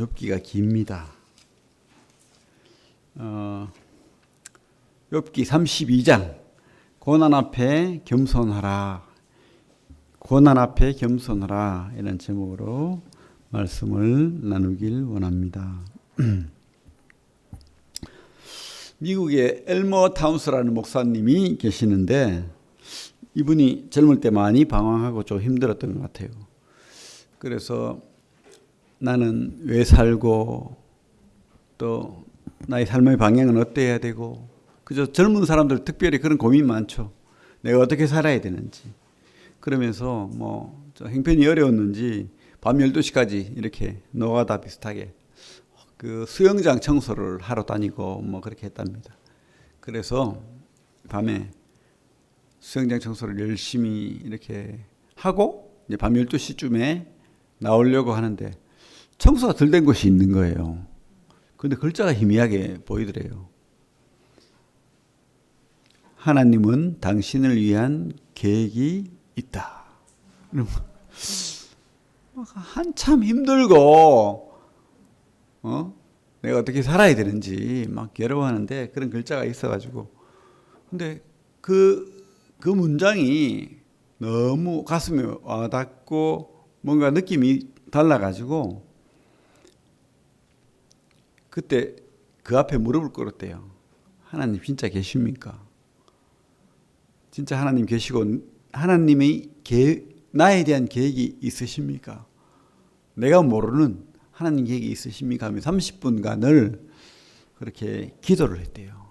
욥기가 깁니다. 욥기 32장 고난 앞에 겸손하라. 고난 앞에 겸손하라 이런 제목으로 말씀을 나누길 원합니다. 미국의 엘머 타운스라는 목사님이 계시는데 이분이 젊을 때 많이 방황하고 좀 힘들었던 것 같아요. 그래서 나는 왜 살고 또 나의 삶의 방향은 어때야 되고 그저 젊은 사람들 특별히 그런 고민 많죠. 내가 어떻게 살아야 되는지. 그러면서 저 행편이 어려웠는지 밤 12시까지 이렇게 노가다 비슷하게 그 수영장 청소를 하러 다니고 그렇게 했답니다. 그래서 밤에 수영장 청소를 열심히 이렇게 하고 이제 밤 12시쯤에 나오려고 하는데 청소가 덜 된 곳이 있는 거예요. 그런데 글자가 희미하게 보이더래요. 하나님은 당신을 위한 계획이 있다. 한참 힘들고 내가 어떻게 살아야 되는지 막 괴로워하는데 그런 글자가 있어가지고 근데 그 문장이 너무 가슴에 와닿고 뭔가 느낌이 달라가지고 그때 그 앞에 무릎을 꿇었대요. 하나님 진짜 계십니까? 진짜 하나님 계시고 하나님의 나에 대한 계획이 있으십니까? 내가 모르는 하나님 계획이 있으십니까? 하며 30분간을 그렇게 기도를 했대요.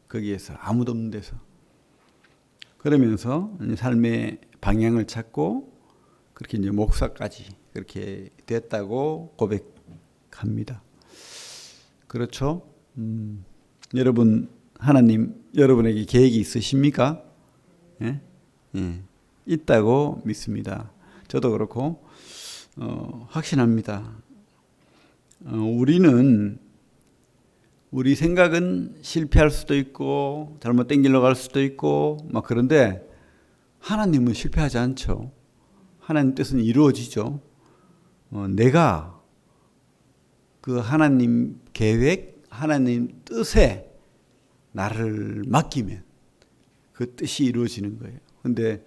거기에서 아무도 없는 데서. 그러면서 삶의 방향을 찾고 그렇게 이제 목사까지 그렇게 됐다고 고백합니다. 그렇죠? 여러분, 하나님 여러분에게 계획이 있으십니까? 예? 예. 있다고 믿습니다. 저도 그렇고 확신합니다. 우리 생각은 실패할 수도 있고 잘못된 길로 갈 수도 있고 그런데 하나님은 실패하지 않죠. 하나님 뜻은 이루어지죠. 내가 그 하나님 계획, 하나님 뜻에 나를 맡기면 그 뜻이 이루어지는 거예요. 근데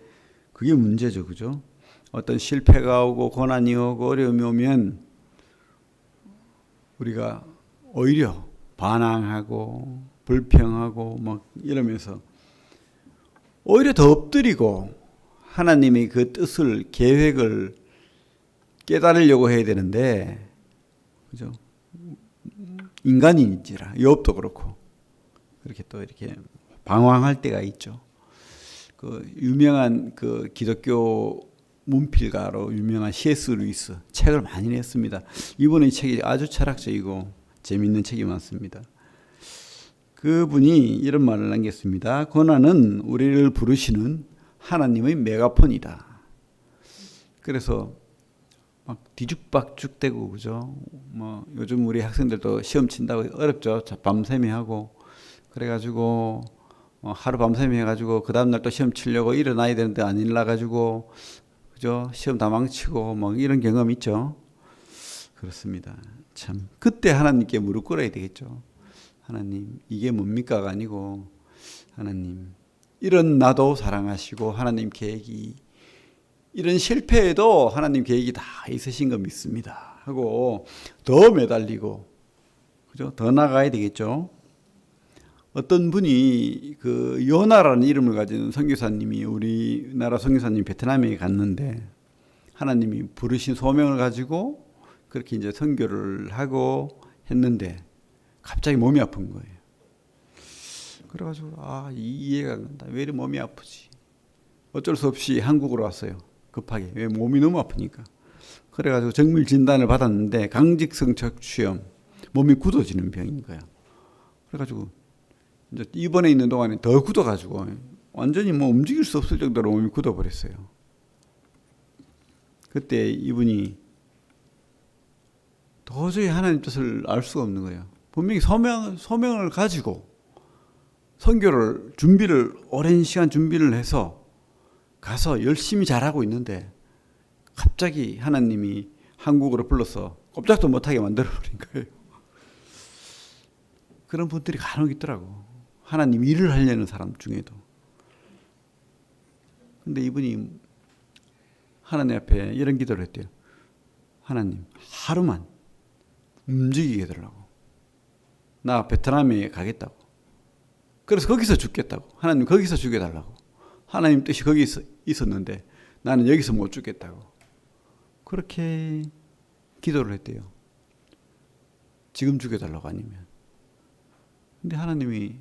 그게 문제죠. 그죠? 어떤 실패가 오고 고난이 오고 어려움이 오면 우리가 오히려 반항하고 불평하고 이러면서 오히려 더 엎드리고 하나님의 그 뜻을 계획을 깨달으려고 해야 되는데 그죠? 인간인지라 욥도 그렇고 그렇게 또 이렇게 방황할 때가 있죠. 그 유명한 그 기독교 문필가로 유명한 C.S. 루이스 책을 많이 냈습니다. 이분의 책이 아주 철학적이고 재미있는 책이 많습니다. 그분이 이런 말을 남겼습니다. 고난은 우리를 부르시는 하나님의 메가폰이다. 그래서 막 뒤죽박죽대고 그죠? 요즘 우리 학생들도 시험 친다고 어렵죠. 밤샘이 하고 그래가지고 하루 밤샘이 해가지고 그 다음날 또 시험 치려고 일어나야 되는데 안 일어나가지고 그죠? 시험 다 망치고 이런 경험 있죠. 그렇습니다. 참 그때 하나님께 무릎 꿇어야 되겠죠. 하나님 이게 뭡니까가 아니고 하나님 이런 나도 사랑하시고 하나님 계획이 이런 실패에도 하나님 계획이 다 있으신 거 믿습니다 하고 더 매달리고 그죠? 더 나가야 되겠죠. 어떤 분이 그 요나라는 이름을 가진 선교사님이 우리나라 선교사님 베트남에 갔는데 하나님이 부르신 소명을 가지고 그렇게 이제 선교를 하고 했는데 갑자기 몸이 아픈 거예요. 그래가지고 이해가 안 간다. 왜 이렇게 몸이 아프지? 어쩔 수 없이 한국으로 왔어요. 급하게. 왜 몸이 너무 아프니까. 그래가지고 정밀 진단을 받았는데 강직성 척추염, 몸이 굳어지는 병인 거야. 그래가지고 이제 입원해 있는 동안에 더 굳어가지고 완전히 움직일 수 없을 정도로 몸이 굳어버렸어요. 그때 이분이 도저히 하나님 뜻을 알 수가 없는 거예요. 분명히 소명을 가지고 선교를 오랜 시간 준비를 해서 가서 열심히 잘하고 있는데 갑자기 하나님이 한국으로 불러서 꼼짝도 못하게 만들어버린 거예요. 그런 분들이 간혹 있더라고. 하나님 일을 하려는 사람 중에도. 근데 이분이 하나님 앞에 이런 기도를 했대요. 하나님, 하루만 움직이게 해달라고. 나 베트남에 가겠다고. 그래서 거기서 죽겠다고. 하나님 거기서 죽여달라고. 하나님 뜻이 거기 있었는데 나는 여기서 못 죽겠다고. 그렇게 기도를 했대요. 지금 죽여달라고 아니면. 근데 하나님이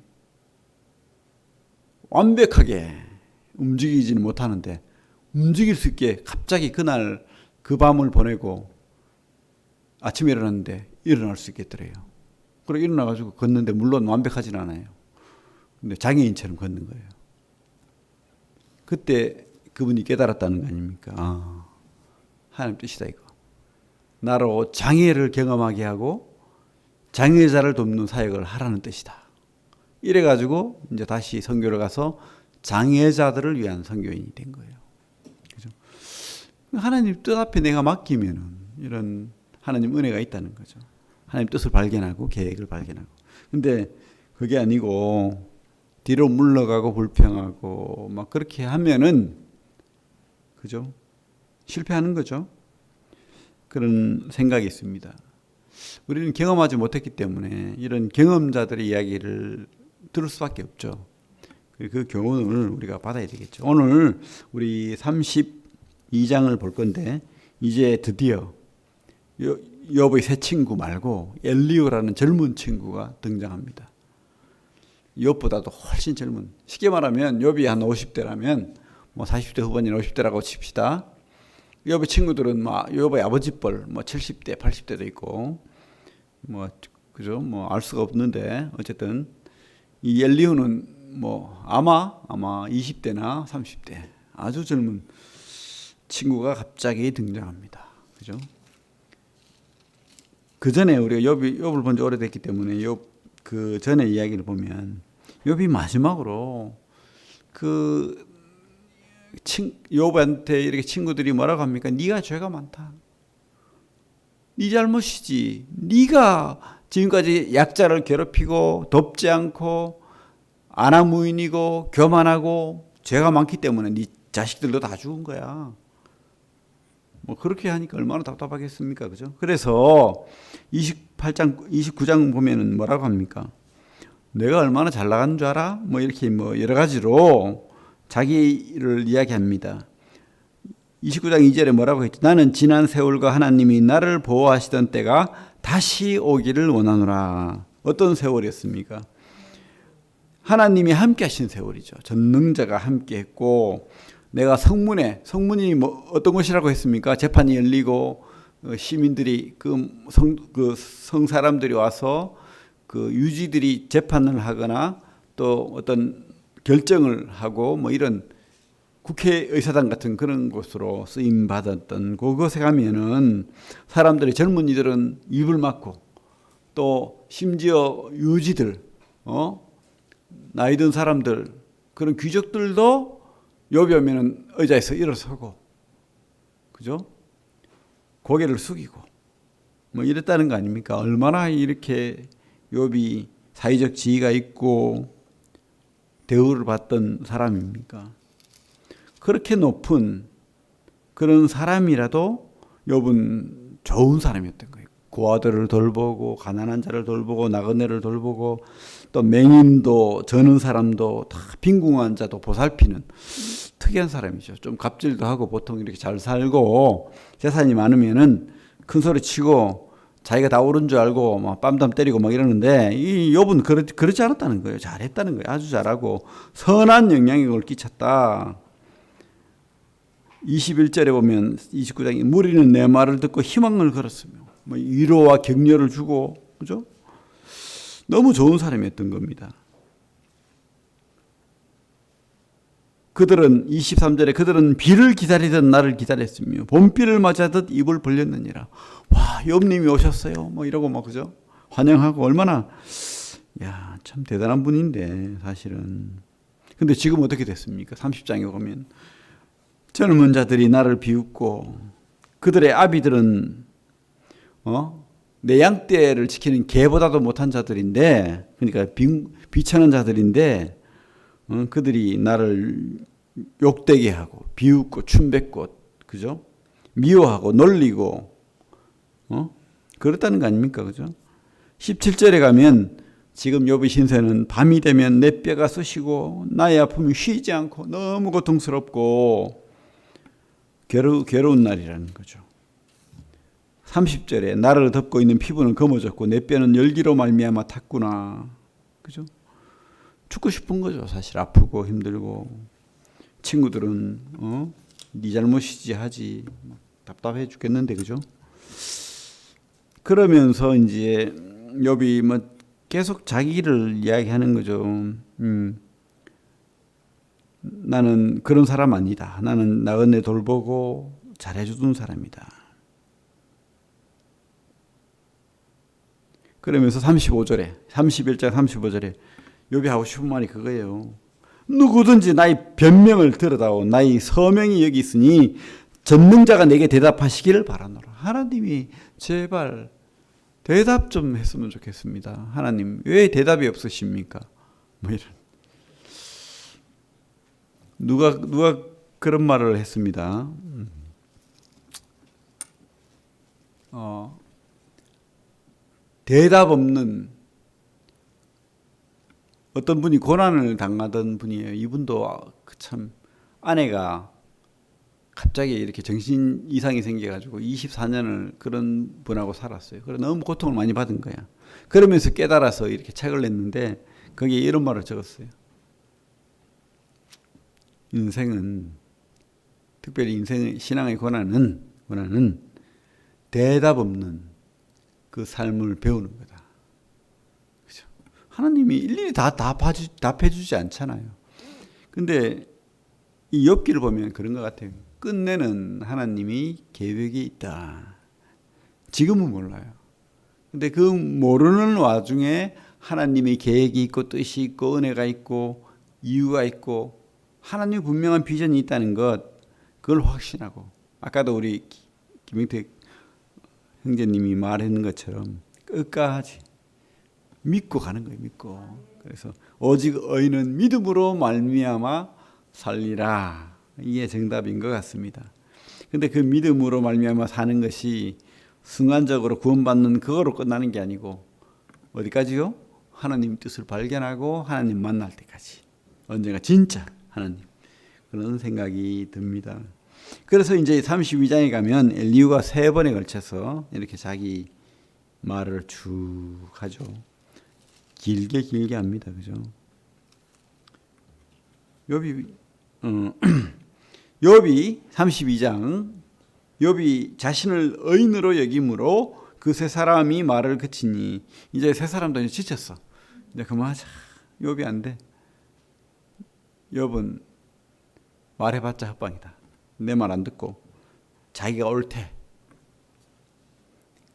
완벽하게 움직이지는 못하는데 움직일 수 있게 갑자기 그날 그 밤을 보내고 아침에 일어났는데 일어날 수 있겠더래요. 그리고 일어나가지고 걷는데 물론 완벽하진 않아요. 근데 장애인처럼 걷는 거예요. 그때 그분이 깨달았다는 거 아닙니까? 아, 하나님 뜻이다 이거. 나로 장애를 경험하게 하고 장애자를 돕는 사역을 하라는 뜻이다. 이래가지고 이제 다시 선교를 가서 장애자들을 위한 선교인이 된 거예요. 그죠? 하나님 뜻 앞에 내가 맡기면은 이런 하나님 은혜가 있다는 거죠. 하나님 뜻을 발견하고 계획을 발견하고. 근데 그게 아니고 뒤로 물러가고 불평하고 막 그렇게 하면은 그죠? 실패하는 거죠. 그런 생각이 있습니다. 우리는 경험하지 못했기 때문에 이런 경험자들의 이야기를 들을 수밖에 없죠. 그 교훈을 우리가 받아야 되겠죠. 오늘 우리 32장을 볼 건데 이제 드디어 욥의 새 친구 말고 엘리후라는 젊은 친구가 등장합니다. 욥보다도 훨씬 젊은, 쉽게 말하면 욥이 한 50대라면 뭐 40대 후반이나 50대라고 칩시다. 욥의 친구들은 뭐 욥의 아버지뻘 뭐 70대, 80대도 있고 뭐 그죠? 뭐 알 수가 없는데 어쨌든 이 엘리후는 뭐 아마 20대나 30대 아주 젊은 친구가 갑자기 등장합니다. 그죠? 그 전에 우리가 욥을 본 지 오래됐기 때문에 욥 그 전에 이야기를 보면 욥이 마지막으로 그 욥한테 이렇게 친구들이 뭐라고 합니까? 네가 죄가 많다. 네 잘못이지. 네가 지금까지 약자를 괴롭히고 돕지 않고 안하무인이고 교만하고 죄가 많기 때문에 네 자식들도 다 죽은 거야. 뭐 그렇게 하니까 얼마나 답답하겠습니까? 그죠? 그래서 29장 보면은 뭐라고 합니까? 내가 얼마나 잘 나가는 줄 알아? 뭐 이렇게 뭐 여러 가지로 자기를 이야기합니다. 29장 2절에 뭐라고 했죠? 나는 지난 세월과 하나님이 나를 보호하시던 때가 다시 오기를 원하노라. 어떤 세월이었습니까? 하나님이 함께 하신 세월이죠. 전능자가 함께 했고 내가 성문이 뭐 어떤 것이라고 했습니까? 재판이 열리고 시민들이 성 사람들이 와서 그 유지들이 재판을 하거나 또 어떤 결정을 하고 뭐 이런 국회의사당 같은 그런 곳으로 쓰임 받았던 그곳에 가면은 사람들이 젊은이들은 입을 막고 또 심지어 유지들 나이 든 사람들 그런 귀족들도 욥이 오면은 의자에서 일어서고 그죠? 고개를 숙이고 뭐 이랬다는 거 아닙니까? 얼마나 이렇게 욥이 사회적 지위가 있고 대우를 받던 사람입니까? 그렇게 높은 그런 사람이라도 욥은 좋은 사람이었던 거예요. 고아들을 돌보고 가난한 자를 돌보고 나그네를 돌보고 또 맹인도 저는 사람도 다 빈궁한 자도 보살피는 특이한 사람이죠. 좀 갑질도 하고 보통 이렇게 잘 살고 재산이 많으면은 큰 소리 치고 자기가 다 옳은 줄 알고 막 빰담 때리고 막 이러는데 이 욥은 그렇지 않았다는 거예요. 잘했다는 거예요. 아주 잘하고 선한 영향력을 끼쳤다. 21절에 보면 29장에 무리는 내 말을 듣고 희망을 걸었으며 뭐 위로와 격려를 주고 그죠? 너무 좋은 사람이었던 겁니다. 그들은 23절에 그들은 비를 기다리던 나를 기다렸으며 봄비를 맞아듯 입을 벌렸느니라. 와, 욥님이 오셨어요. 뭐 이러고 막 그죠? 환영하고 얼마나 참 대단한 분인데 사실은. 근데 지금 어떻게 됐습니까? 30장에 보면 젊은 자들이 나를 비웃고 그들의 아비들은 내 양떼를 지키는 개보다도 못한 자들인데, 그러니까 비천한 자들인데, 그들이 나를 욕되게 하고 비웃고 춤뱉고, 그죠? 미워하고 놀리고, 그렇다는 거 아닙니까, 그죠? 17절에 가면 지금 욥의 신세는 밤이 되면 내 뼈가 쑤시고 나의 아픔이 쉬지 않고 너무 고통스럽고 괴로운 날이라는 거죠. 30절에 나를 덮고 있는 피부는 검어졌고 내 뼈는 열기로 말미암아 탔구나. 그죠? 죽고 싶은 거죠. 사실 아프고 힘들고 친구들은 네 잘못이지 하지 답답해 죽겠는데 그죠? 그러면서 이제 욥이 뭐 계속 자기를 이야기하는 거죠. 나는 그런 사람 아니다. 나는 나그네 돌보고 잘해주던 사람이다. 그러면서 35절에 31장 35절에 욥이 하고 싶은 말이 그거예요. 누구든지 나의 변명을 들어다오. 나의 서명이 여기 있으니 전능자가 내게 대답하시기를 바라노라. 하나님이 제발 대답 좀 했으면 좋겠습니다. 하나님 왜 대답이 없으십니까? 뭐 이런 누가 그런 말을 했습니다. 대답 없는 어떤 분이 고난을 당하던 분이에요. 이분도 참 아내가 갑자기 이렇게 정신 이상이 생겨가지고 24년을 그런 분하고 살았어요. 그래 너무 고통을 많이 받은 거야. 그러면서 깨달아서 이렇게 책을 냈는데 거기에 이런 말을 적었어요. 인생은 특별히 인생의 신앙의 고난은 대답 없는 그 삶을 배우는 거다. 그죠? 하나님이 일일이 다 답해주지 않잖아요. 근데 이 욥기를 보면 그런 것 같아요. 끝내는 하나님이 계획이 있다. 지금은 몰라요. 근데 그 모르는 와중에 하나님의 계획이 있고 뜻이 있고 은혜가 있고 이유가 있고 하나님의 분명한 비전이 있다는 것, 그걸 확신하고 아까도 우리 김영택 형제님이 말했는 것처럼 끝까지 믿고 가는 거예요. 믿고. 그래서 오직 의인은 믿음으로 말미암아 살리라. 이게 정답인 것 같습니다. 근데 그 믿음으로 말미암아 사는 것이 순간적으로 구원받는 그거로 끝나는 게 아니고 어디까지요? 하나님 뜻을 발견하고 하나님 만날 때까지. 언젠가 진짜 하나님. 그런 생각이 듭니다. 그래서 이제 32장에 가면 엘리후가 3번에 걸쳐서 이렇게 자기 말을 쭉 하죠. 길게 합니다. 그죠? 욥이 32장 욥이 자신을 의인으로 여김으로 그 세 사람이 말을 그치니 이제 세 사람도 이제 지쳤어. 이제 그만하자. 욥이 안 돼. 욥은 말해봤자 헛방이다. 내 말 안 듣고 자기가 옳대.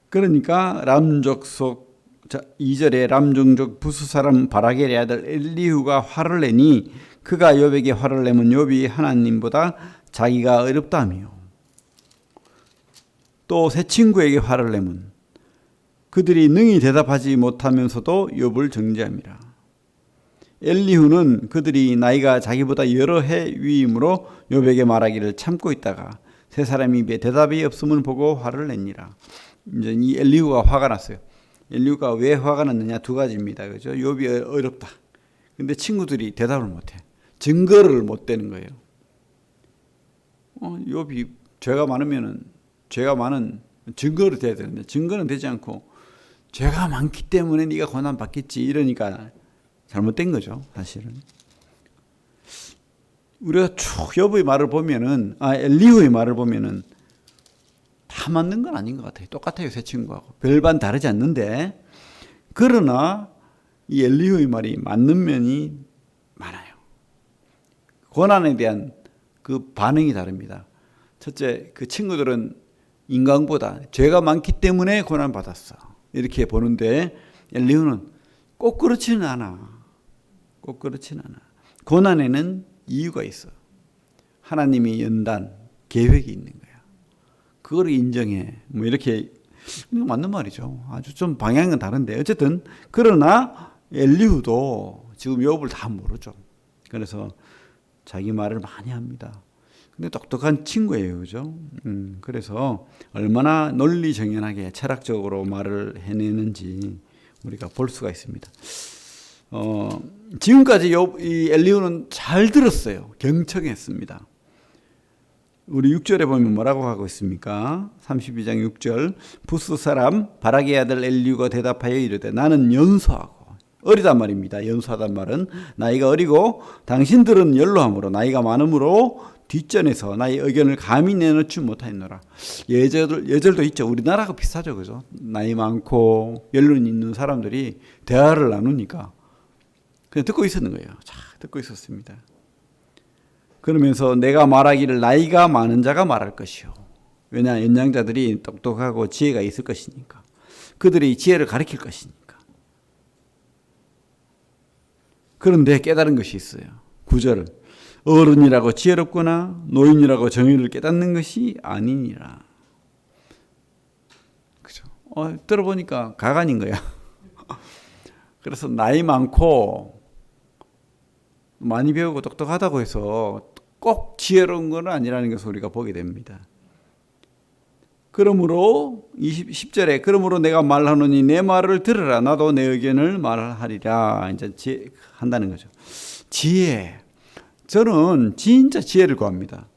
그러니까 람족속 2절에 람종족 부수 사람 바라겔의 아들 엘리후가 화를 내니 그가 욥에게 화를 내면 욥이 하나님보다 자기가 어렵다며 또 새 친구에게 화를 내면 그들이 능히 대답하지 못하면서도 욥을 정죄함이라. 엘리후는 그들이 나이가 자기보다 여러 해 위이므로 욥에게 말하기를 참고 있다가 세 사람이 입에 대답이 없음을 보고 화를 냈니라. 이제 이 엘리후가 화가 났어요. 엘리후가 왜 화가 났느냐? 두 가지입니다. 그죠? 욥이 어렵다. 근데 친구들이 대답을 못해. 증거를 못 대는 거예요. 욥이 죄가 많은 증거를 대야 되는데 증거는 되지 않고 죄가 많기 때문에 네가 고난 받겠지 이러니까 잘못된 거죠, 사실은. 우리가 쭉 욥의 말을 보면은 엘리후의 말을 보면은 다 맞는 건 아닌 것 같아요. 똑같아요, 새 친구하고 별반 다르지 않는데 그러나 이 엘리후의 말이 맞는 면이 많아요. 고난에 대한 그 반응이 다릅니다. 첫째, 그 친구들은 인간보다 죄가 많기 때문에 고난 받았어 이렇게 보는데 엘리후는 꼭 그렇지는 않아. 꼭 그렇지는 않아. 고난에는 이유가 있어. 하나님이 연단 계획이 있는 거야. 그걸 인정해. 뭐 이렇게 이거 맞는 말이죠. 아주 좀 방향은 다른데 어쨌든 그러나 엘리후도 지금 욥을 다 모르죠. 그래서 자기 말을 많이 합니다. 근데 똑똑한 친구예요, 그죠? 그래서 얼마나 논리정연하게 철학적으로 말을 해내는지 우리가 볼 수가 있습니다. 지금까지 이 엘리후는 잘 들었어요. 경청했습니다. 우리 6절에 보면 뭐라고 하고 있습니까? 32장 6절. 부스 사람 바라기의 아들 엘리후가 대답하여 이르되 나는 연소하고 어리단 말입니다. 연소하단 말은 나이가 어리고 당신들은 연로함으로 나이가 많음으로 뒷전에서 나의 의견을 감히 내놓지 못하였노라. 예절도 있죠. 우리나라하고 비슷하죠. 그죠? 나이 많고 연륜 있는 사람들이 대화를 나누니까 그냥 듣고 있었는 거예요. 자, 듣고 있었습니다. 그러면서 내가 말하기를 나이가 많은 자가 말할 것이요. 왜냐, 연장자들이 똑똑하고 지혜가 있을 것이니까. 그들이 지혜를 가르칠 것이니까. 그런데 깨달은 것이 있어요. 9절. 어른이라고 지혜롭거나 노인이라고 정의를 깨닫는 것이 아니니라. 그죠? 들어보니까 가관인 거야. 그래서 나이 많고 많이 배우고 똑똑하다고 해서 꼭 지혜로운 건 아니라는 것을 우리가 보게 됩니다. 그러므로 10절에 그러므로 내가 말하노니 내 말을 들으라 나도 내 의견을 말하리라. 이제 한다는 거죠. 지혜. 저는 진짜 지혜를 구합니다.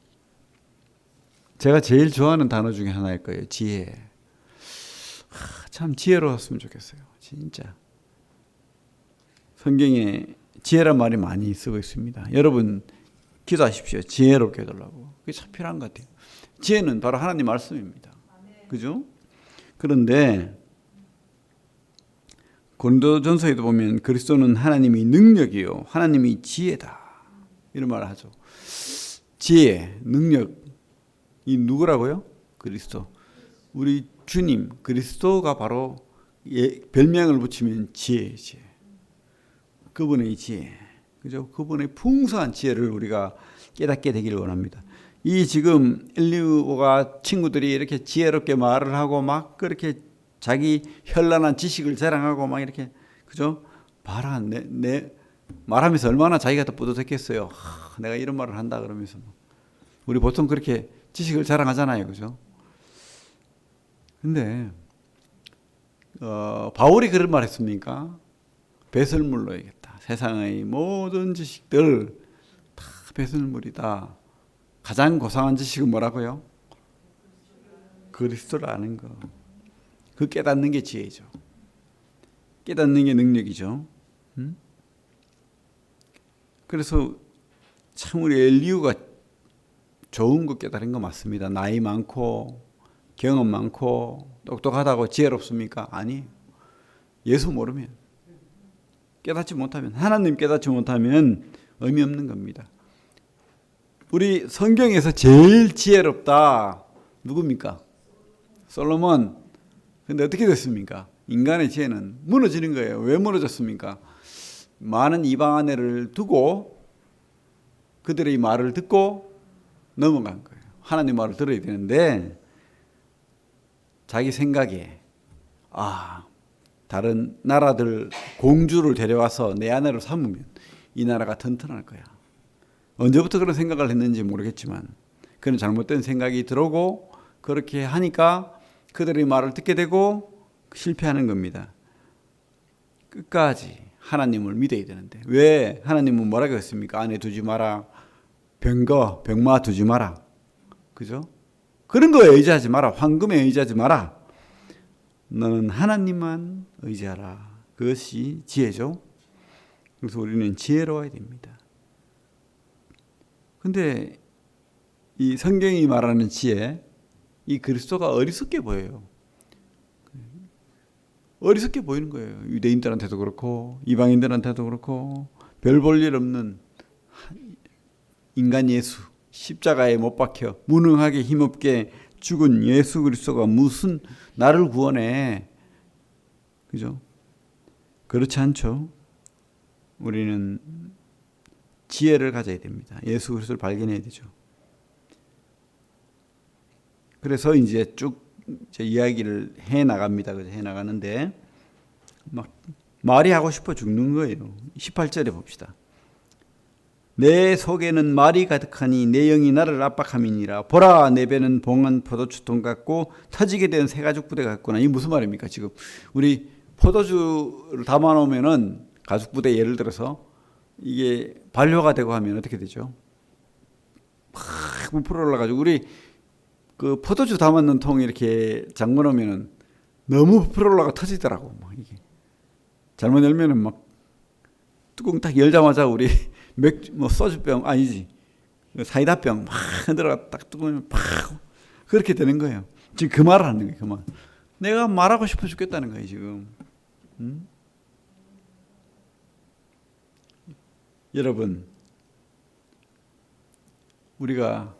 제가 제일 좋아하는 단어 중에 하나일 거예요. 지혜. 참 지혜로웠으면 좋겠어요. 진짜. 성경에 지혜란 말이 많이 쓰고 있습니다. 여러분 기도하십시오. 지혜롭게 해달라고. 그게 참 필요한 것 같아요. 지혜는 바로 하나님 말씀입니다. 그죠? 그런데 고린도전서에도 보면 그리스도는 하나님이 능력이요 하나님이 지혜다 이런 말을 하죠. 지혜, 능력 이 누구라고요? 그리스도. 우리 주님 그리스도가 바로 별명을 붙이면 지혜. 그분의 지혜, 그죠? 그분의 풍성한 지혜를 우리가 깨닫게 되기를 원합니다. 이 지금 엘리후가 친구들이 이렇게 지혜롭게 말을 하고 막 그렇게 자기 현란한 지식을 자랑하고 막 이렇게 그죠? 말하면서 얼마나 자기가 더 뿌듯했겠어요. 내가 이런 말을 한다 그러면서 우리 보통 그렇게 지식을 자랑하잖아요, 그죠? 근데 바울이 그런 말 했습니까? 배설물로이겠다. 세상의 모든 지식들 다 배설물이다. 가장 고상한 지식은 뭐라고요? 그리스도를 아는 거. 그 깨닫는 게 지혜죠. 깨닫는 게 능력이죠. 그래서 참 우리 엘리후가 좋은 거 깨달은 거 맞습니다. 나이 많고 경험 많고 똑똑하다고 지혜롭습니까? 아니에요. 예수 모르면 깨닫지 못하면 하나님 깨닫지 못하면 의미 없는 겁니다. 우리 성경에서 제일 지혜롭다 누굽니까? 솔로몬. 근데 어떻게 됐습니까? 인간의 지혜는 무너지는 거예요. 왜 무너졌습니까? 많은 이방 아내를 두고 그들의 말을 듣고 넘어간 거예요. 하나님 말을 들어야 되는데 자기 생각에 다른 나라들 공주를 데려와서 내 아내로 삼으면 이 나라가 튼튼할 거야. 언제부터 그런 생각을 했는지 모르겠지만 그런 잘못된 생각이 들어오고 그렇게 하니까 그들의 말을 듣게 되고 실패하는 겁니다. 끝까지 하나님을 믿어야 되는데 왜 하나님은 뭐라고 했습니까? 아내 두지 마라. 병마 두지 마라. 그죠? 그런 거에 의지하지 마라. 황금에 의지하지 마라. 너는 하나님만 의지하라. 그것이 지혜죠. 그래서 우리는 지혜로워야 됩니다. 근데 이 성경이 말하는 지혜, 이 그리스도가 어리석게 보여요. 어리석게 보이는 거예요. 유대인들한테도 그렇고 이방인들한테도 그렇고 별 볼 일 없는 인간 예수, 십자가에 못 박혀 무능하게 힘없게 죽은 예수 그리스도가 무슨 나를 구원해. 그죠? 그렇지 않죠. 우리는 지혜를 가져야 됩니다. 예수 그리스도를 발견해야 되죠. 그래서 이제 쭉 이제 이야기를 해 나갑니다. 그래서 해 나가는데 막 말이 하고 싶어 죽는 거예요. 18절에 봅시다. 내 속에는 말이 가득하니 내 영이 나를 압박함이니라. 보라, 내 배는 봉한 포도주통 같고 터지게 된 새가죽 부대 같구나. 이게 무슨 말입니까? 지금 우리 포도주를 담아 놓으면은 가죽 부대 예를 들어서 이게 반려가 되고 하면 어떻게 되죠? 막 부풀어 올라가지고 우리 그 포도주 담았는 통 이렇게 잠궈 놓으면은 너무 부풀어 올라가 터지더라고. 막 이게 잘못 열면은 막 뚜껑 딱 열자마자 우리 맥주 뭐 소주병 아니지 사이다병 막 흔들어가 딱 뚜껑을 팍 그렇게 되는 거예요. 지금 그 말을 하는 거예요. 그 말. 내가 말하고 싶어 죽겠다는 거예요 지금. 여러분, 우리가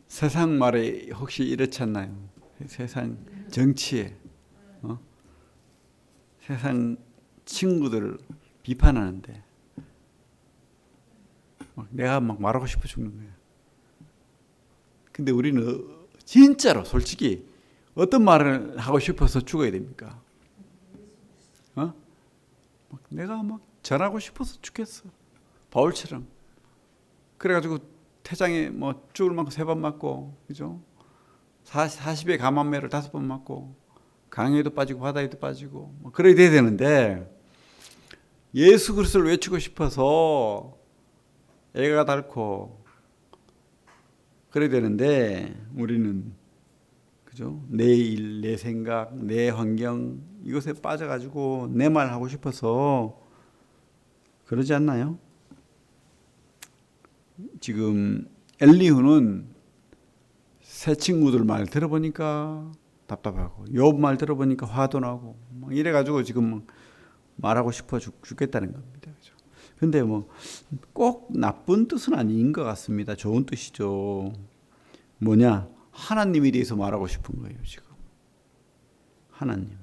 세상 말에 혹시 이렇지 않나요? 세상 정치에 세상 친구들을 비판하는데 내가 막 말하고 싶어 죽는 거예요. 근데 우리는 진짜로 솔직히 어떤 말을 하고 싶어서 죽어야 됩니까? 내가 막 전하고 싶어서 죽겠어. 바울처럼. 그래가지고 태장에 뭐 죽을 만큼 3번 맞고, 그죠? 40에 감암매를 5번 맞고, 강에도 빠지고 바다에도 빠지고, 뭐 그래야 돼야 되는데 예수 그리스도를 외치고 싶어서 애가 닳고 그래야 되는데 우리는 그죠? 내 일, 내 생각, 내 환경 이것에 빠져가지고 내 말 하고 싶어서 그러지 않나요? 지금 엘리후는 새 친구들 말 들어보니까 답답하고 욥 말 들어보니까 화도 나고 막 이래가지고 지금 말하고 싶어 죽겠다는 겁니다. 그런데 뭐 꼭 나쁜 뜻은 아닌 것 같습니다. 좋은 뜻이죠. 뭐냐? 하나님에 대해서 말하고 싶은 거예요, 지금. 하나님.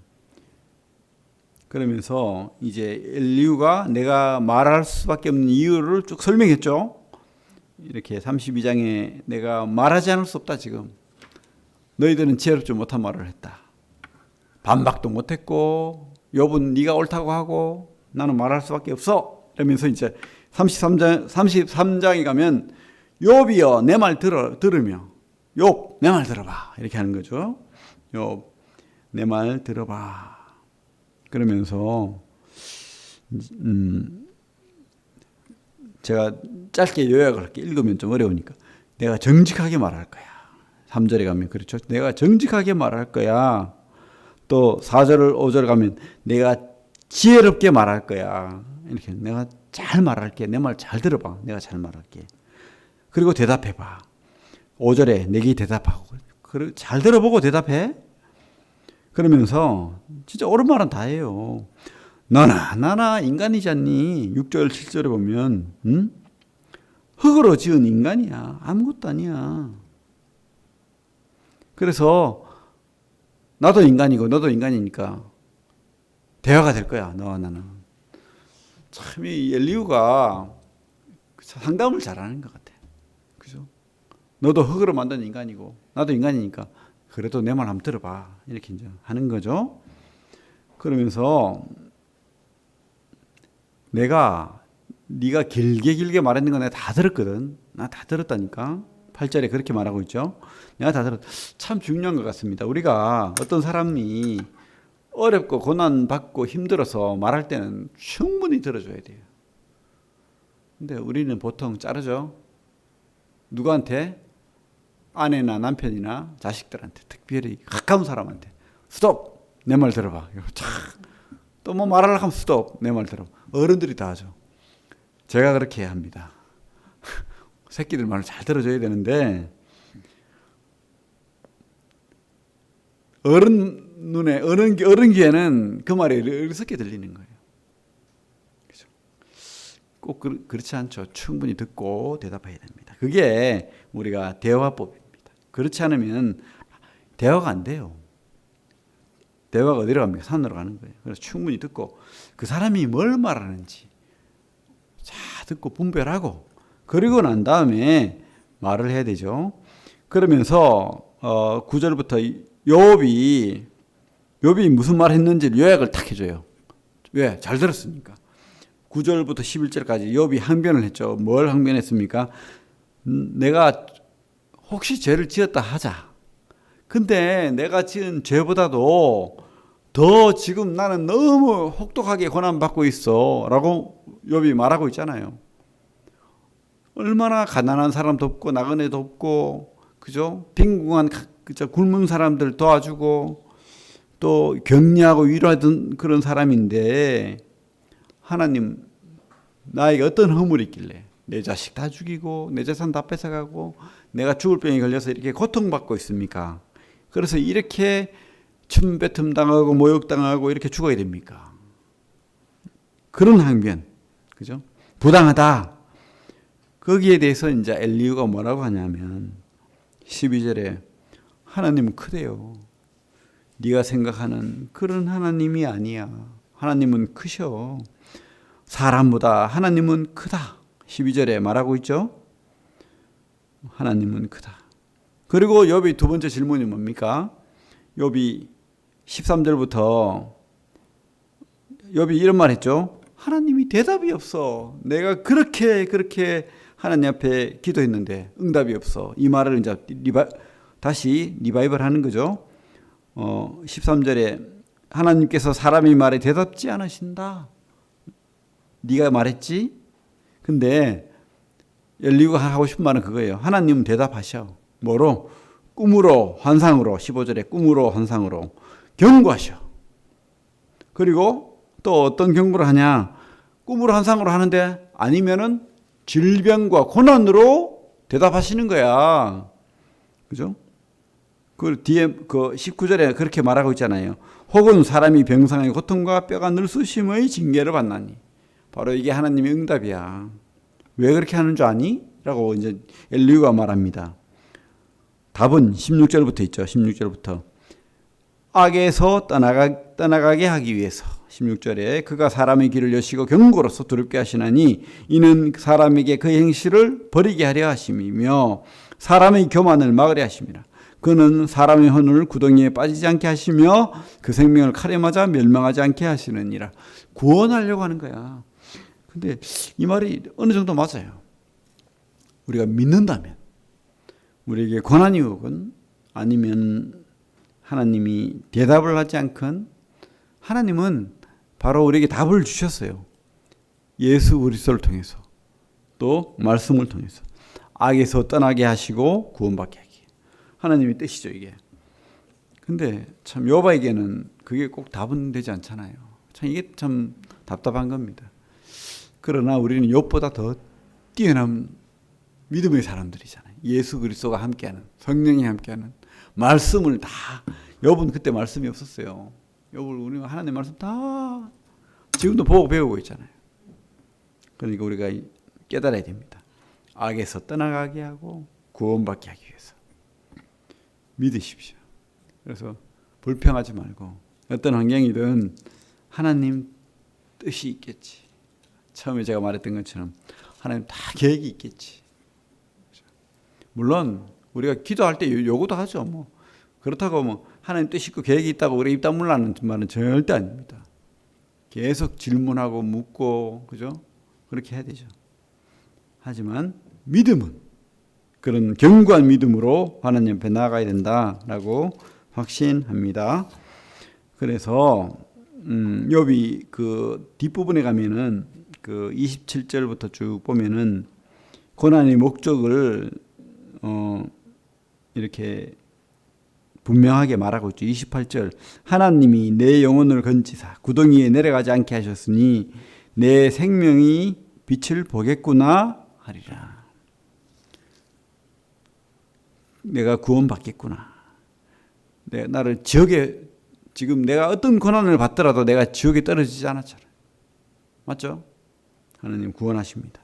그러면서 이제 엘리후가 내가 말할 수밖에 없는 이유를 쭉 설명했죠. 이렇게 32장에 내가 말하지 않을 수 없다 지금. 너희들은 지혜롭지 못한 말을 했다. 반박도 못했고 욥은 네가 옳다고 하고 나는 말할 수밖에 없어. 이러면서 이제 33장에 가면 욥이여 내 말 들으며 욥 내 말 들어봐 이렇게 하는 거죠. 욥 내 말 들어봐. 그러면서 제가 짧게 요약을 할게. 읽으면 좀 어려우니까. 내가 정직하게 말할 거야. 3절에 가면 그렇죠. 내가 정직하게 말할 거야. 또 4절 5절 가면 내가 지혜롭게 말할 거야. 이렇게 내가 잘 말할게. 내 말 잘 들어봐. 내가 잘 말할게. 그리고 대답해봐. 5절에 내게 대답하고 잘 들어보고 대답해. 그러면서 진짜 옳은 말은 다 해요. 나나 인간이지 않니? 6절 7절에 보면 흙으로 지은 인간이야. 아무것도 아니야. 그래서 나도 인간이고 너도 인간이니까 대화가 될 거야. 너와 나는. 참 이 엘리후가 상담을 잘하는 것 같아. 그죠? 너도 흙으로 만든 인간이고 나도 인간이니까 그래도 내 말 한번 들어봐. 이렇게 이제 하는 거죠. 그러면서 네가 길게 말했는 거 내가 다 들었거든. 나 다 들었다니까. 8절에 그렇게 말하고 있죠. 내가 다 들었. 참 중요한 것 같습니다. 우리가 어떤 사람이 어렵고 고난받고 힘들어서 말할 때는 충분히 들어줘야 돼요. 근데 우리는 보통 자르죠. 누구한테? 아내나 남편이나 자식들한테, 특별히 가까운 사람한테 스톱! 내 말 들어봐. 또 뭐 말하려고 하면 스톱! 내 말 들어봐. 어른들이 다 하죠. 제가 그렇게 해야 합니다. 새끼들 말을 잘 들어줘야 되는데 어른 귀에는 그 말이 어리석게 들리는 거예요. 그렇죠? 꼭 그렇지 않죠. 충분히 듣고 대답해야 됩니다. 그게 우리가 대화법입니다. 그렇지 않으면 대화가 안 돼요. 대화가 어디로 갑니까? 산으로 가는 거예요. 그래서 충분히 듣고 그 사람이 뭘 말하는지 잘 듣고 분별하고 그리고 난 다음에 말을 해야 되죠. 그러면서 9절부터 욥이 무슨 말 했는지를 요약을 딱 해줘요. 왜? 잘 들었으니까. 9절부터 11절까지 욥이 항변을 했죠. 뭘 항변했습니까? 내가 혹시 죄를 지었다 하자. 근데 내가 지은 죄보다도 더 지금 나는 너무 혹독하게 고난받고 있어 라고 욥이 말하고 있잖아요. 얼마나 가난한 사람 돕고 나그네 돕고 그죠? 빈궁한 그죠? 굶은 사람들 도와주고 또 격려하고 위로하던 그런 사람인데 하나님 나에게 어떤 허물이 있길래 내 자식 다 죽이고 내 재산 다 뺏어가고 내가 죽을 병에 걸려서 이렇게 고통받고 있습니까? 그래서 이렇게 침뱉음 당하고 모욕당하고 이렇게 죽어야 됩니까? 그런 항변, 그죠? 부당하다. 거기에 대해서 이제 엘리후가 뭐라고 하냐면 12절에 하나님은 크대요. 네가 생각하는 그런 하나님이 아니야. 하나님은 크셔. 사람보다 하나님은 크다. 12절에 말하고 있죠. 하나님은 크다. 그리고 욥이 두 번째 질문이 뭡니까? 욥이 13절부터 욥이 이런 말 했죠. 하나님이 대답이 없어. 내가 그렇게 하나님 앞에 기도했는데 응답이 없어. 이 말을 이제 다시 리바이벌 하는 거죠. 13절에 하나님께서 사람이 말에 대답지 않으신다. 네가 말했지? 근데 엘리후가 하고 싶은 말은 그거예요. 하나님은 대답하셔. 뭐로? 꿈으로, 환상으로. 15절에 꿈으로, 환상으로 경고하셔. 그리고 또 어떤 경고를 하냐? 꿈으로, 환상으로 하는데 아니면은 질병과 고난으로 대답하시는 거야. 그죠? 그 뒤에 그 19절에 그렇게 말하고 있잖아요. 혹은 사람이 병상의 고통과 뼈가 늘쑤심의 징계를 받나니. 바로 이게 하나님의 응답이야. 왜 그렇게 하는 줄 아니? 라고 이제 엘리후가 말합니다. 답은 16절부터 있죠. 16절부터. 악에서 떠나가게 하기 위해서. 16절에 그가 사람의 길을 여시고 경고로서 두렵게 하시나니 이는 사람에게 그 행실을 버리게 하려 하심이며 사람의 교만을 막으려 하심이라. 그는 사람의 혼을 구덩이에 빠지지 않게 하시며 그 생명을 칼에 맞아 멸망하지 않게 하시느니라. 구원하려고 하는 거야. 근데 이 말이 어느 정도 맞아요. 우리가 믿는다면 우리에게 고난이 오건 아니면 하나님이 대답을 하지 않건 하나님은 바로 우리에게 답을 주셨어요. 예수 그리스도를 통해서 또 말씀을 통해서 악에서 떠나게 하시고 구원받게 하기. 하나님의 뜻이죠 이게. 근데 참 욥에게는 그게 꼭 답은 되지 않잖아요. 참 이게 참 답답한 겁니다. 그러나 우리는 욥보다 더 뛰어난 믿음의 사람들이잖아요. 예수 그리스도가 함께하는, 성령이 함께하는 말씀을 다. 욥은 그때 말씀이 없었어요. 욥을 우리가 하나님의 말씀 다 지금도 보고 배우고 있잖아요. 그러니까 우리가 깨달아야 됩니다. 악에서 떠나가게 하고 구원받게 하기 위해서 믿으십시오. 그래서 불평하지 말고 어떤 환경이든 하나님 뜻이 있겠지. 처음에 제가 말했던 것처럼 하나님 다 계획이 있겠지. 물론 우리가 기도할 때 요구도 하죠. 뭐 그렇다고 뭐 하나님 뜻이 있고 계획이 있다고 우리 입 다물라는 말은 절대 아닙니다. 계속 질문하고 묻고 그죠? 그렇게 해야 되죠. 하지만 믿음은 그런 견고한 믿음으로 하나님 앞에 나아가야 된다라고 확신합니다. 그래서 욥이 그 뒷부분에 가면은 그 27절부터 쭉 보면은 고난의 목적을 이렇게 분명하게 말하고 있죠. 28절 하나님이 내 영혼을 건지사 구덩이에 내려가지 않게 하셨으니 내 생명이 빛을 보겠구나 하리라. 내가 구원받겠구나. 나를 지옥에 지금 내가 어떤 고난을 받더라도 내가 지옥에 떨어지지 않았잖아요. 맞죠? 하나님 구원하십니다.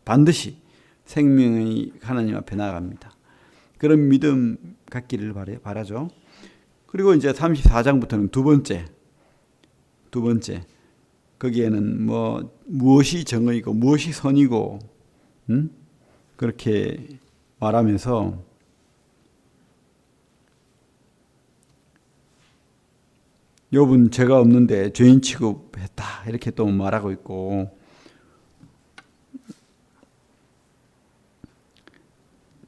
반드시 생명의 하나님 앞에 나아갑니다. 그런 믿음 갖기를 바라죠. 그리고 이제 34장부터는 두 번째 거기에는 뭐 무엇이 정의고 무엇이 선이고 그렇게 말하면서 욥은 죄가 없는데 죄인 취급했다 이렇게 또 말하고 있고,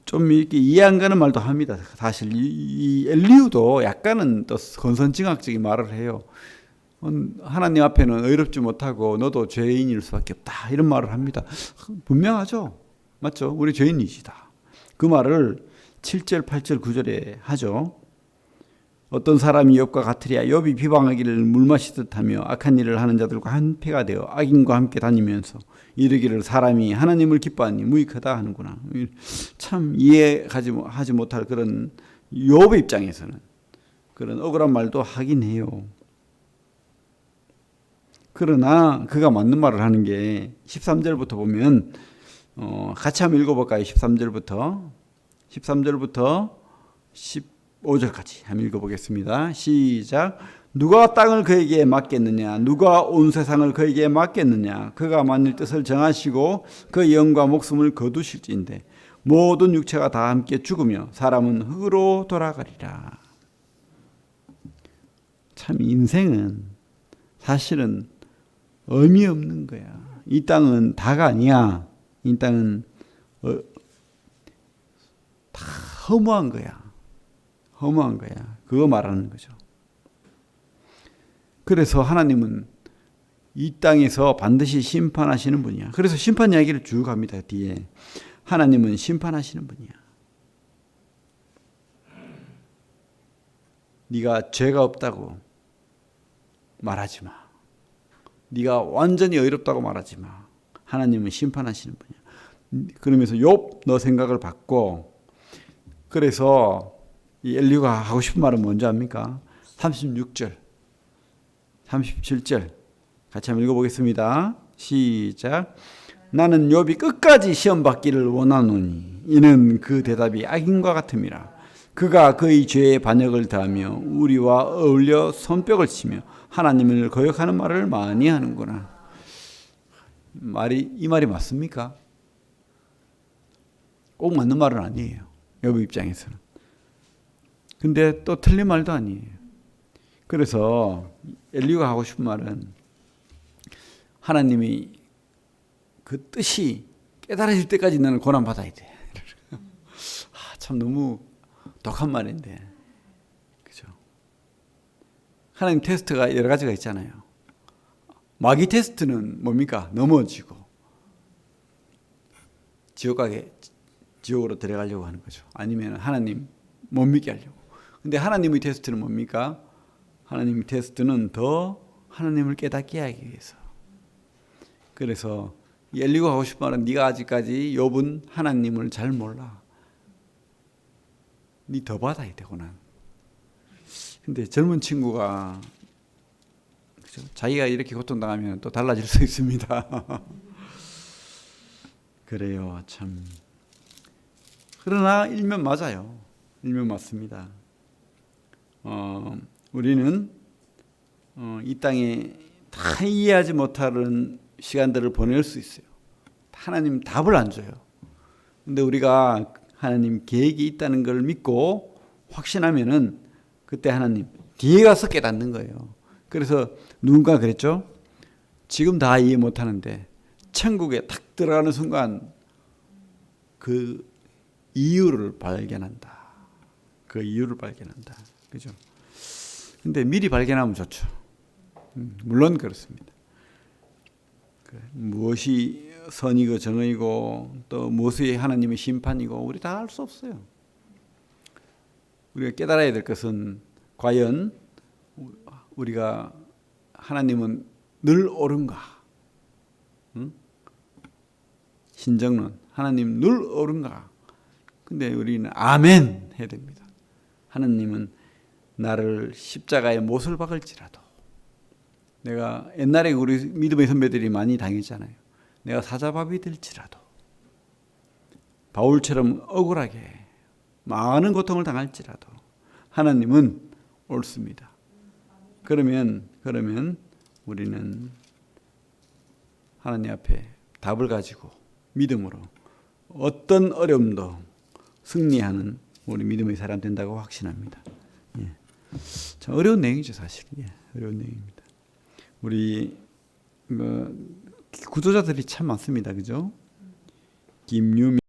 좀 이렇게 이해 안 가는 말도 합니다. 사실 이 엘리후도 약간은 또 건선징악적인 말을 해요. 하나님 앞에는 의롭지 못하고 너도 죄인일 수밖에 없다 이런 말을 합니다. 분명하죠. 맞죠? 우리 죄인이시다. 그 말을 7절, 8절, 9절에 하죠. 어떤 사람이 욥과 같으랴. 욥이 비방하기를 물 마시듯 하며 악한 일을 하는 자들과 한패가 되어 악인과 함께 다니면서 이르기를 사람이 하나님을 기뻐하니 무익하다 하는구나. 참 이해하지 못할 그런 욥의 입장에서는 그런 억울한 말도 하긴 해요. 그러나 그가 맞는 말을 하는 게 13절부터 보면 같이 한번 읽어볼까요? 13절부터 15절까지 한번 읽어보겠습니다. 시작. 누가 땅을 그에게 맡겠느냐? 누가 온 세상을 그에게 맡겠느냐? 그가 만일 뜻을 정하시고 그 영과 목숨을 거두실지인데 모든 육체가 다 함께 죽으며 사람은 흙으로 돌아가리라. 참 인생은 사실은 의미 없는 거야. 이 땅은 다가 아니야. 이 땅은 다 허무한 거야. 허무한 거야. 그거 말하는 거죠. 그래서 하나님은 이 땅에서 반드시 심판하시는 분이야. 그래서 심판 이야기를 쭉 합니다. 뒤에 하나님은 심판하시는 분이야. 네가 죄가 없다고 말하지 마. 네가 완전히 의롭다고 말하지 마. 하나님은 심판하시는 분이야. 그러면서 욥 너 생각을 바꿔. 그래서 이 엘리후가 하고 싶은 말은 뭔지 압니까? 36절, 37절 같이 한번 읽어보겠습니다. 시작. 나는 욥이 끝까지 시험 받기를 원하노니 이는 그 대답이 악인과 같음이라. 그가 그의 죄의 반역을 더하며 우리와 어울려 손뼉을 치며 하나님을 거역하는 말을 많이 하는구나. 이 말이 맞습니까? 꼭 맞는 말은 아니에요. 욥의 입장에서는. 근데 또 틀린 말도 아니에요. 그래서 엘리후가 하고 싶은 말은 하나님이 그 뜻이 깨달아질 때까지 나는 고난받아야 돼. 참 너무 독한 말인데. 그죠? 하나님 테스트가 여러 가지가 있잖아요. 마귀 테스트는 뭡니까? 넘어지고 지옥으로 데려가려고 하는 거죠. 아니면 하나님 못 믿게 하려고. 근데 하나님의 테스트는 뭡니까? 하나님의 테스트는 더 하나님을 깨닫게 하기 위해서. 그래서 엘리후가 하고 싶은 말은 네가 아직까지 욥은 하나님을 잘 몰라. 네 더 받아야 되구나. 근데 젊은 친구가 그죠? 자기가 이렇게 고통당하면 또 달라질 수 있습니다. 그래요, 참. 그러나 일면 맞아요. 일면 맞습니다. 우리는 이 땅에 다 이해하지 못하는 시간들을 보낼 수 있어요. 하나님 답을 안 줘요. 근데 우리가 하나님 계획이 있다는 걸 믿고 확신하면은 그때 하나님 뒤에 가서 깨닫는 거예요. 그래서 누군가 그랬죠. 지금 다 이해 못하는데 천국에 탁 들어가는 순간 그 이유를 발견한다. 그 이유를 발견한다. 그죠? 근데 미리 발견하면 좋죠. 물론 그렇습니다. 무엇이 선이고 정의고 또 무엇이 하나님의 심판이고 우리 다 알 수 없어요. 우리가 깨달아야 될 것은 과연 우리가 하나님은 늘 옳은가? 신정론 하나님 늘 옳은가? 근데 우리는 아멘 해야 됩니다. 하나님은 나를 십자가에 못을 박을지라도 내가 옛날에 우리 믿음의 선배들이 많이 당했잖아요. 내가 사자밥이 될지라도 바울처럼 억울하게 많은 고통을 당할지라도 하나님은 옳습니다. 그러면 우리는 하나님 앞에 답을 가지고 믿음으로 어떤 어려움도 승리하는 우리 믿음의 사람 된다고 확신합니다. 참 어려운 내용이죠, 사실. 어려운 내용입니다. 우리 구조자들이 참 많습니다. 그죠? 김유미